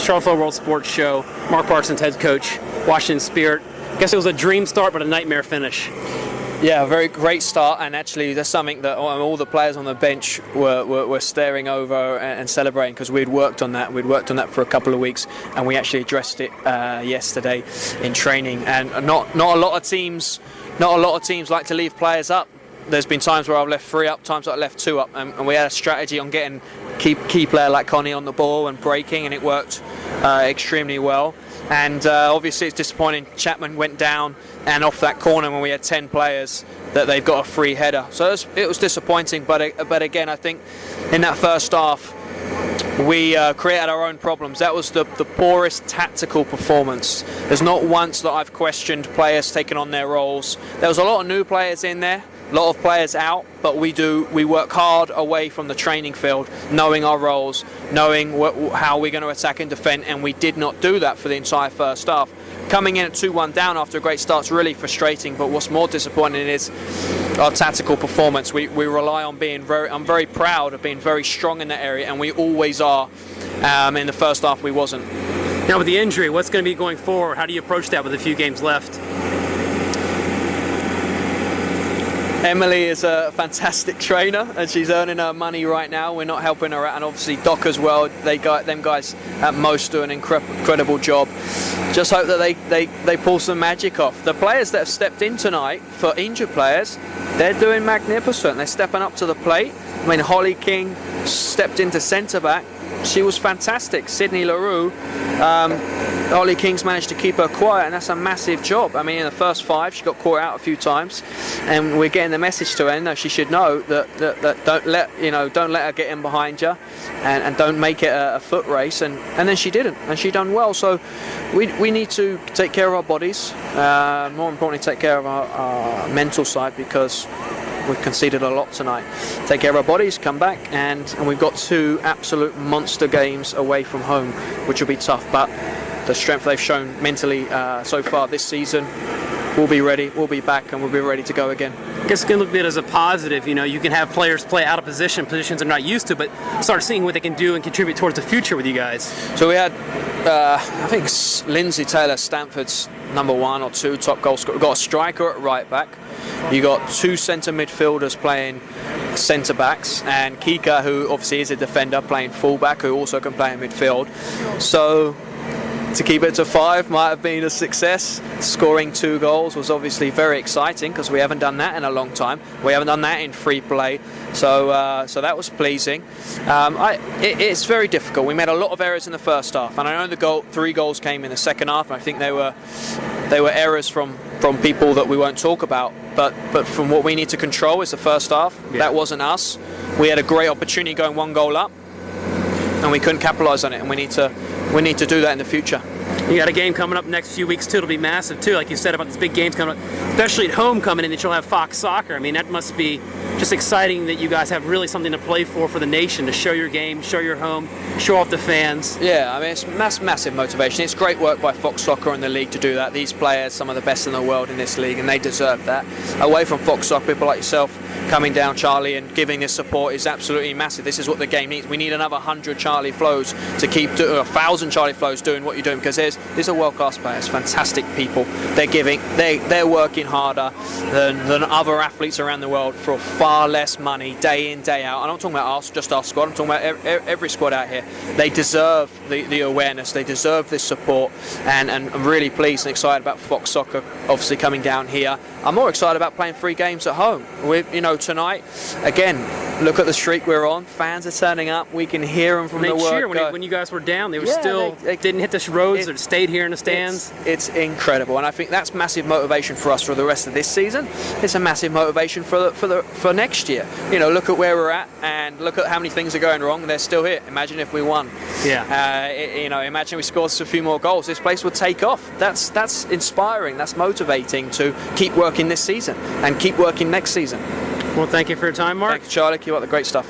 Charlotte World Sports Show. Mark Parsons, head coach, Washington Spirit. I guess it was a dream start, but a nightmare finish. Yeah, a very great start, and actually there's something that all the players on the bench were staring over and celebrating, because we'd worked on that. We'd worked on that for a couple of weeks, and we actually addressed it yesterday in training. And not a lot of teams like to leave players up. There's been times where I've left 3 up, times I've left 2 up, and we had a strategy on getting key player like Connie on the ball and breaking, and it worked extremely well. And obviously it's disappointing Chapman went down and off that corner when we had 10 players that they've got a free header. So it was disappointing, but again, I think in that first half we created our own problems. That was the poorest tactical performance. There's not once that I've questioned players taking on their roles. There was a lot of new players in there, a lot of players out, but we work hard away from the training field, knowing our roles, knowing how we're going to attack and defend, and we did not do that for the entire first half. Coming in at 2-1 down after a great start is really frustrating, but what's more disappointing is our tactical performance. We rely on I'm very proud of being very strong in that area, and we always are. In the first half we wasn't. Now with the injury, what's going to be going forward? How do you approach that with a few games left? Emily is a fantastic trainer, and she's earning her money right now. We're not helping her out, and obviously Doc as well. Them guys at most do an incredible job. Just hope that they pull some magic off. The players that have stepped in tonight, for injured players, they're doing magnificent. They're stepping up to the plate. I mean, Holly King stepped into centre back. She was fantastic. Sydney LaRue, Holly King's managed to keep her quiet, and that's a massive job. I mean, in the first 5, she got caught out a few times, and we're getting the message to her. No, she should know that don't let her get in behind you, and don't make it a foot race. And then she didn't, and she done well. So we need to take care of our bodies. More importantly, take care of our mental side, because we've conceded a lot tonight. Take care of our bodies, come back, and we've got 2 absolute monster games away from home, which will be tough. But the strength they've shown mentally so far this season, we'll be ready, we'll be back, and we'll be ready to go again. I guess you can look at it as a positive. You can have players play out of positions they're not used to, but start seeing what they can do and contribute towards the future with you guys. So we had, I think, Lindsay Taylor, Stanford's number 1 or 2 top goal scorer. We've got a striker at right back. You got 2 centre midfielders playing centre backs, and Kika, who obviously is a defender, playing full back, who also can play in midfield. So to keep it to 5 might have been a success. Scoring 2 goals was obviously very exciting, because we haven't done that in a long time. We haven't done that in free play, so that was pleasing. It's very difficult. We made a lot of errors in the first half, and I know 3 goals came in the second half, and I think they were errors from people that we won't talk about. But from what we need to control is the first half. Yeah. That wasn't us. We had a great opportunity going 1 goal up, and we couldn't capitalise on it. And we need to do that in the future. You got a game coming up next few weeks too. It'll be massive too, like you said about these big games coming up, especially at home coming in. That you'll have Fox Soccer. I mean, that must be just exciting that you guys have really something to play for the nation, to show your game, show your home, show off the fans. Yeah, I mean, it's massive motivation. It's great work by Fox Soccer and the league to do that. These players, some of the best in the world in this league, and they deserve that. Away from Fox Soccer, people like yourself coming down, Charlie, and giving this support is absolutely massive. This is what the game needs. We need another 100 Charlie Flows to keep 1,000 Charlie Flows doing what you're doing, because these are world-class players, fantastic people. They're working harder than other athletes around the world for far less money, day in, day out. I'm not talking about just our squad, I'm talking about every squad out here. They deserve the awareness, they deserve this support, and I'm really pleased and excited about Fox Soccer obviously coming down here. I'm more excited about playing 3 games at home. Tonight, again, look at the streak we're on. Fans are turning up. We can hear them from the work. They cheer when you guys were down. They were they didn't hit the roads or stayed here in the stands. It's incredible, and I think that's massive motivation for us for the rest of this season. It's a massive motivation for next year. Look at where we're at, and look at how many things are going wrong, and they're still here. Imagine if we won. Yeah. Imagine we scored a few more goals. This place would take off. That's inspiring. That's motivating to keep working this season and keep working next season. Well, thank you for your time, Mark. Thank you, Charlie. Keep up the great stuff.